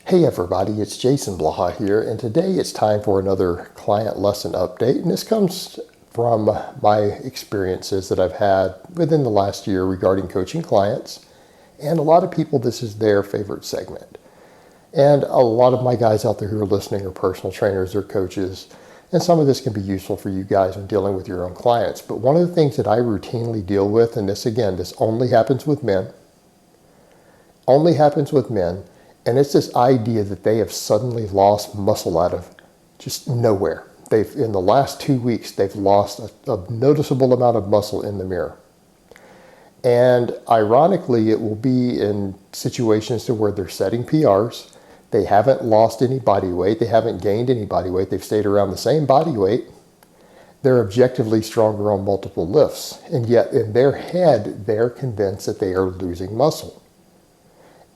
Hey everybody, it's Jason Blaha here, and today it's time for another client lesson update, and this comes from my experiences that I've had within the last year regarding coaching clients, and a lot of people, this is their favorite segment. And a lot of my guys out there who are listening are personal trainers or coaches, and some of this can be useful for you guys when dealing with your own clients. But one of the things that I routinely deal with, and this only happens with men, and it's this idea that they have suddenly lost muscle out of just nowhere. In the last 2 weeks, they've lost a noticeable amount of muscle in the mirror. And ironically, it will be in situations to where they're setting PRs. They haven't lost any body weight. They haven't gained any body weight. They've stayed around the same body weight. They're objectively stronger on multiple lifts. And yet in their head, they're convinced that they are losing muscle.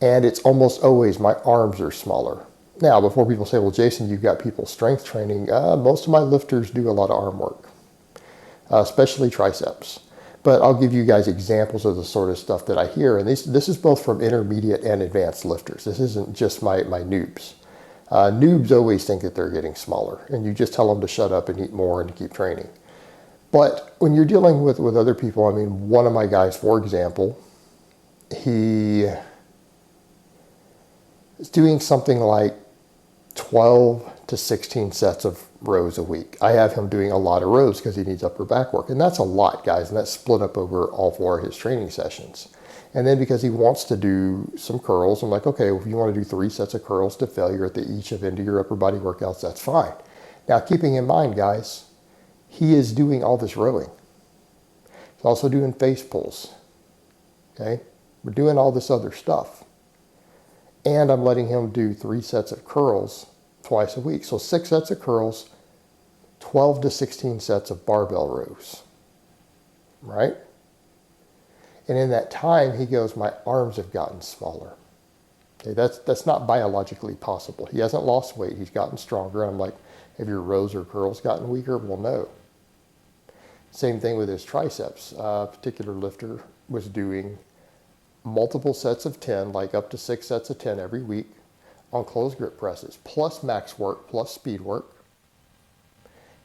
And it's almost always my arms are smaller. Now, before people say, well, Jason, you've got people strength training, most of my lifters do a lot of arm work, especially triceps. But I'll give you guys examples of the sort of stuff that I hear. And this is both from intermediate and advanced lifters. This isn't just my noobs. Noobs always think that they're getting smaller, and you just tell them to shut up and eat more and to keep training. But when you're dealing with other people, I mean, one of my guys, for example, he is doing something like 12 to 16 sets of rows a week. I have him doing a lot of rows because he needs upper back work. And that's a lot, guys. And that's split up over all 4 of his training sessions. And then because he wants to do some curls, I'm like, okay, well, if you want to do 3 sets of curls to failure at each of your upper body workouts, that's fine. Now, keeping in mind, guys, he is doing all this rowing. He's also doing face pulls. Okay? We're doing all this other stuff. And I'm letting him do 3 sets of curls twice a week. So 6 sets of curls, 12 to 16 sets of barbell rows, right? And in that time, he goes, my arms have gotten smaller. Okay, that's not biologically possible. He hasn't lost weight. He's gotten stronger. I'm like, have your rows or curls gotten weaker? Well, no. Same thing with his triceps. A particular lifter was doing multiple sets of 10, like up to 6 sets of 10 every week on closed grip presses, plus max work, plus speed work.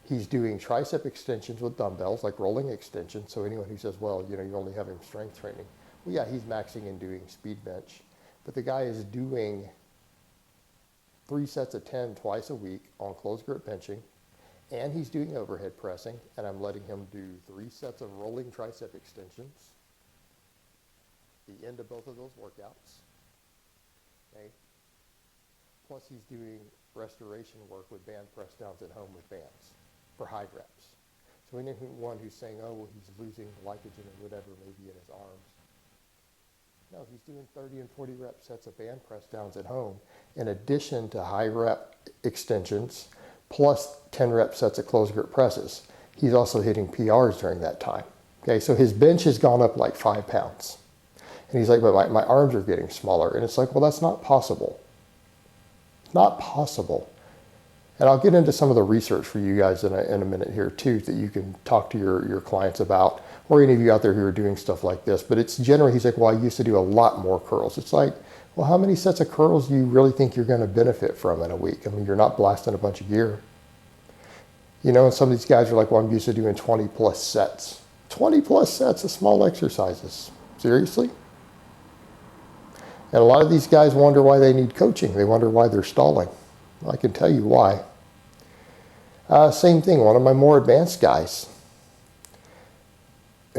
He's doing tricep extensions with dumbbells, like rolling extensions. So anyone who says, well, you only have him strength training. Well, yeah, he's maxing and doing speed bench. But the guy is doing 3 sets of 10 twice a week on closed grip benching, and he's doing overhead pressing, and I'm letting him do 3 sets of rolling tricep extensions the end of both of those workouts. Okay. Plus he's doing restoration work with band press downs at home with bands for high reps. So anyone who's saying, oh, well, he's losing glycogen or whatever maybe in his arms. No, he's doing 30 and 40 rep sets of band press downs at home in addition to high rep extensions plus 10 rep sets of closed grip presses. He's also hitting PRs during that time. Okay, so his bench has gone up like 5 pounds. And he's like, but my arms are getting smaller. And it's like, well, that's not possible. Not possible. And I'll get into some of the research for you guys in a minute here too, that you can talk to your clients about, or any of you out there who are doing stuff like this. But it's generally, he's like, well, I used to do a lot more curls. It's like, well, how many sets of curls do you really think you're going to benefit from in a week? I mean, you're not blasting a bunch of gear. And some of these guys are like, well, I'm used to doing 20 plus sets. 20 plus sets of small exercises. Seriously? And a lot of these guys wonder why they need coaching. They wonder why they're stalling. Well, I can tell you why. Same thing, one of my more advanced guys,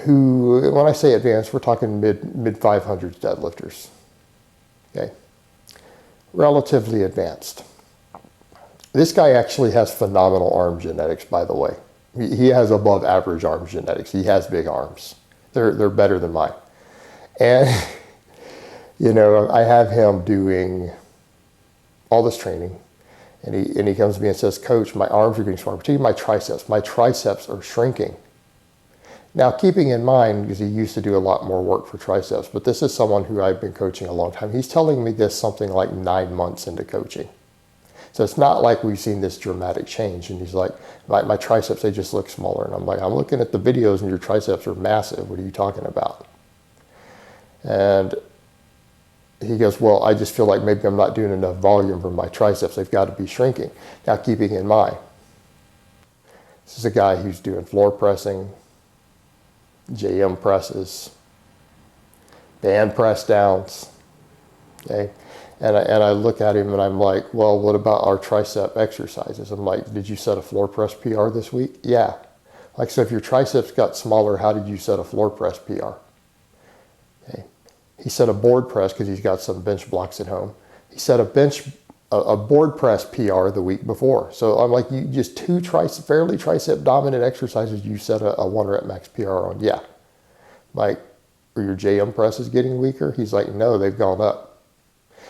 who, when I say advanced, we're talking mid 500s deadlifters. Okay, relatively advanced. This guy actually has phenomenal arm genetics, by the way. He has above average arm genetics. He has big arms. They're better than mine. And I have him doing all this training, and he comes to me and says, Coach, my arms are getting smaller, particularly my triceps. My triceps are shrinking. Now, keeping in mind, because he used to do a lot more work for triceps, but this is someone who I've been coaching a long time. He's telling me this something like 9 months into coaching. So it's not like we've seen this dramatic change. And he's like, my triceps, they just look smaller. And I'm like, I'm looking at the videos and your triceps are massive. What are you talking about? And He goes, well, I just feel like maybe I'm not doing enough volume for my triceps. They've got to be shrinking. Now, keeping in mind, this is a guy who's doing floor pressing, JM presses, band press downs, okay? And I look at him and I'm like, well, what about our tricep exercises? I'm like, did you set a floor press PR this week? Yeah. Like, so if your triceps got smaller, how did you set a floor press PR? Okay. He set a board press because he's got some bench blocks at home. He set a board press PR the week before. So I'm like, you just two fairly tricep dominant exercises, you set a 1 rep max PR on. Yeah. Like, are your JM presses getting weaker? He's like, no, they've gone up.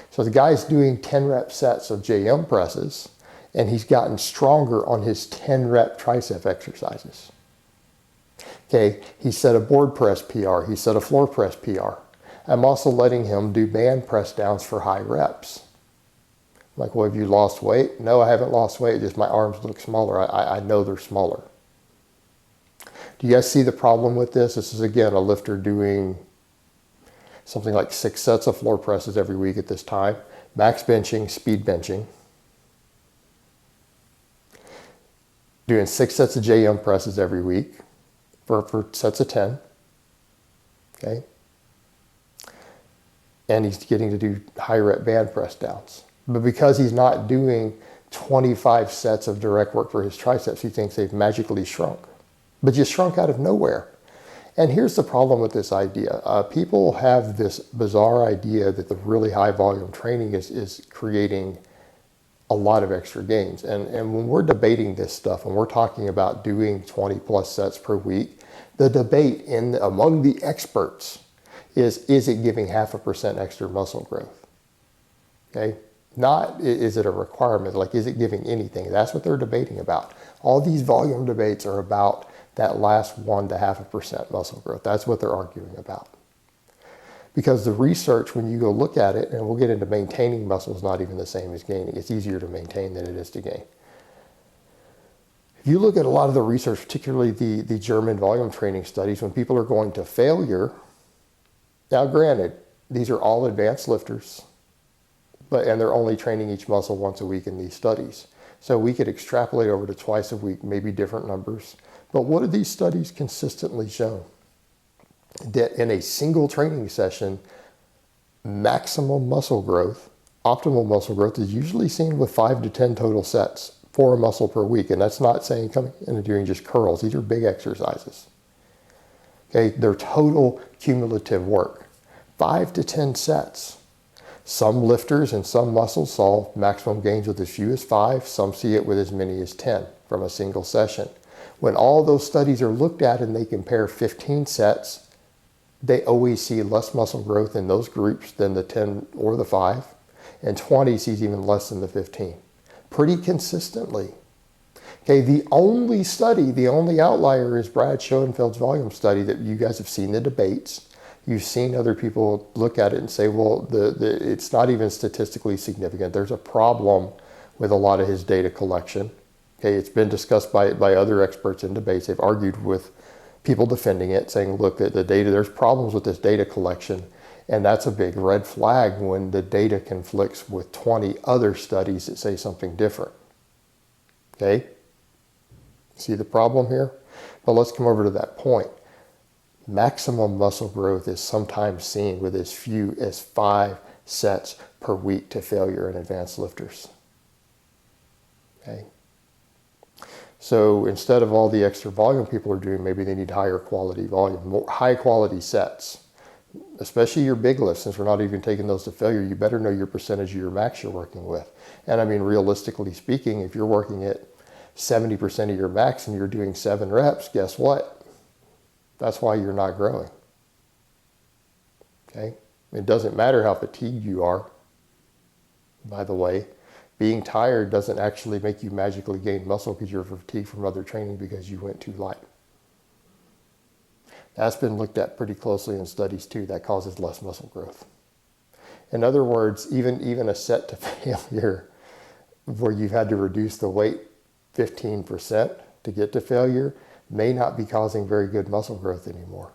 So the guy's doing 10 rep sets of JM presses, and he's gotten stronger on his 10 rep tricep exercises. Okay, he set a board press PR. He set a floor press PR. I'm also letting him do band press downs for high reps. I'm like, well, have you lost weight? No, I haven't lost weight. Just my arms look smaller. I know they're smaller. Do you guys see the problem with this? This is, again, a lifter doing something like 6 sets of floor presses every week at this time. Max benching, speed benching. Doing 6 sets of JM presses every week for sets of 10. Okay. And he's getting to do high rep band press downs. But because he's not doing 25 sets of direct work for his triceps, he thinks they've magically shrunk. But just shrunk out of nowhere. And here's the problem with this idea. People have this bizarre idea that the really high volume training is creating a lot of extra gains. And when we're debating this stuff and we're talking about doing 20 plus sets per week, the debate among the experts is it giving 0.5% extra muscle growth? Okay? Not is it a requirement, like is it giving anything? That's what they're debating about. All these volume debates are about that last 1 to 0.5% muscle growth. That's what they're arguing about. Because the research, when you go look at it, and we'll get into maintaining muscle, is not even the same as gaining. It's easier to maintain than it is to gain. If you look at a lot of the research, particularly the German volume training studies, when people are going to failure, now granted, these are all advanced lifters, and they're only training each muscle once a week in these studies. So we could extrapolate over to twice a week, maybe different numbers. But what have these studies consistently shown? That in a single training session, maximum muscle growth, optimal muscle growth is usually seen with 5 to 10 total sets for a muscle per week. And that's not saying coming in and doing just curls. These are big exercises. Okay, they're total cumulative work. 5 to 10 sets. Some lifters and some muscles saw maximum gains with as few as 5. Some see it with as many as 10 from a single session. When all those studies are looked at and they compare 15 sets, they always see less muscle growth in those groups than the 10 or the 5. And 20 sees even less than the 15. Pretty consistently. Okay, the only outlier is Brad Schoenfeld's volume study that you guys have seen the debates. You've seen other people look at it and say, well, it's not even statistically significant. There's a problem with a lot of his data collection. Okay, it's been discussed by other experts in debates. They've argued with people defending it, saying, look, the data, there's problems with this data collection. And that's a big red flag when the data conflicts with 20 other studies that say something different. Okay? See the problem here? But let's come over to that point. Maximum muscle growth is sometimes seen with as few as 5 sets per week to failure in advanced lifters. Okay? So instead of all the extra volume people are doing, maybe they need higher quality volume, more high quality sets. Especially your big lifts, since we're not even taking those to failure, you better know your percentage of your max you're working with. And I mean, realistically speaking, if you're working at 70% of your max and you're doing 7 reps, guess what? That's why you're not growing. Okay? It doesn't matter how fatigued you are. By the way, being tired doesn't actually make you magically gain muscle because you're fatigued from other training because you went too light. That's been looked at pretty closely in studies too. That causes less muscle growth. In other words, even a set to failure where you've had to reduce the weight 15% to get to failure may not be causing very good muscle growth anymore.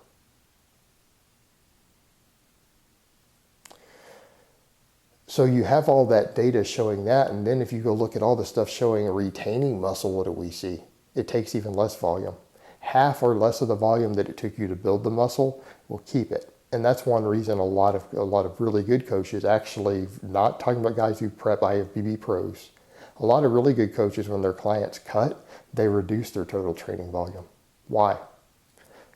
So you have all that data showing that, and then if you go look at all the stuff showing retaining muscle, what do we see? It takes even less volume. Half or less of the volume that it took you to build the muscle will keep it. And that's one reason a lot of really good coaches, actually, not talking about guys who prep IFBB pros, a lot of really good coaches, when their clients cut, they reduce their total training volume. Why?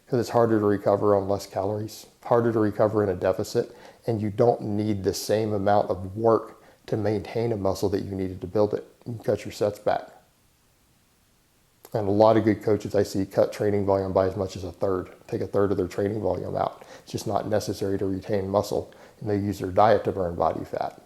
Because it's harder to recover on less calories, harder to recover in a deficit, and you don't need the same amount of work to maintain a muscle that you needed to build it. You can cut your sets back. And a lot of good coaches I see cut training volume by as much as a third, take a third of their training volume out. It's just not necessary to retain muscle, and they use their diet to burn body fat.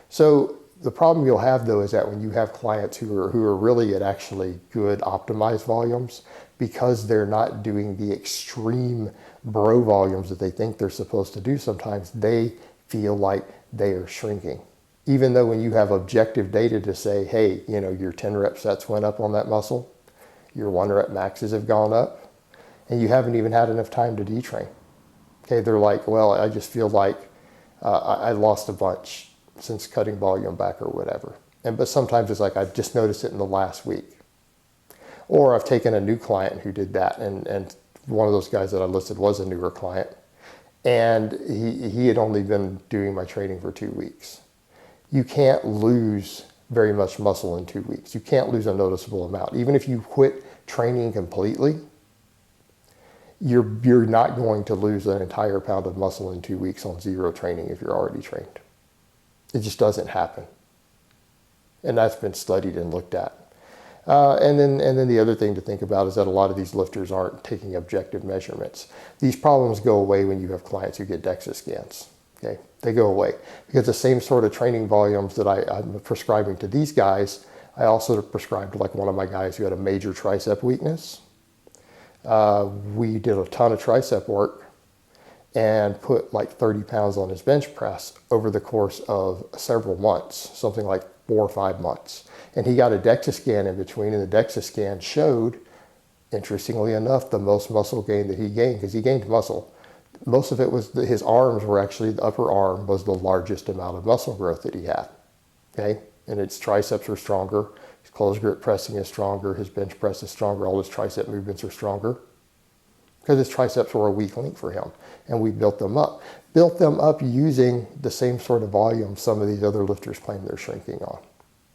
So the problem you'll have, though, is that when you have clients who are really at actually good optimized volumes, because they're not doing the extreme bro volumes that they think they're supposed to do, sometimes they feel like they are shrinking. Even though when you have objective data to say, hey, you know, your 10 rep sets went up on that muscle, your 1 rep maxes have gone up, and you haven't even had enough time to detrain. Okay, they're like, well, I just feel like I lost a bunch since cutting volume back or whatever. But sometimes it's like, I've just noticed it in the last week. Or I've taken a new client who did that, and one of those guys that I listed was a newer client, and he had only been doing my training for 2 weeks. You can't lose very much muscle in 2 weeks. You can't lose a noticeable amount. Even if you quit training completely, you're not going to lose an entire pound of muscle in 2 weeks on zero training if you're already trained. It just doesn't happen. And that's been studied and looked at. And then the other thing to think about is that a lot of these lifters aren't taking objective measurements. These problems go away when you have clients who get DEXA scans. Okay, they go away because the same sort of training volumes that I'm prescribing to these guys, I also prescribed to like one of my guys who had a major tricep weakness. We did a ton of tricep work and put like 30 pounds on his bench press over the course of several months, something like 4 or 5 months. And he got a DEXA scan in between, and the DEXA scan showed, interestingly enough, the most muscle gain that he gained, because he gained muscle. Most of it was his arms were actually, the upper arm was the largest amount of muscle growth that he had. Okay, and his triceps are stronger, his closed grip pressing is stronger, his bench press is stronger, all his tricep movements are stronger, because his triceps were a weak link for him, and we built them up. Built them up using the same sort of volume some of these other lifters claim they're shrinking on.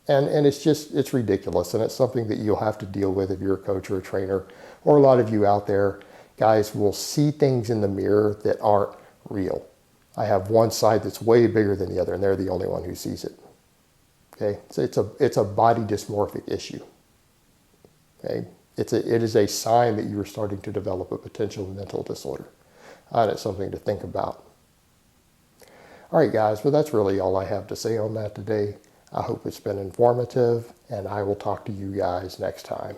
And it's ridiculous, and it's something that you'll have to deal with if you're a coach or a trainer, or a lot of you out there, guys, will see things in the mirror that aren't real. I have one side that's way bigger than the other, and they're the only one who sees it. Okay, so it's a body dysmorphic issue. Okay, it is a sign that you are starting to develop a potential mental disorder, and it's something to think about. All right, guys, well, that's really all I have to say on that today. I hope it's been informative, and I will talk to you guys next time.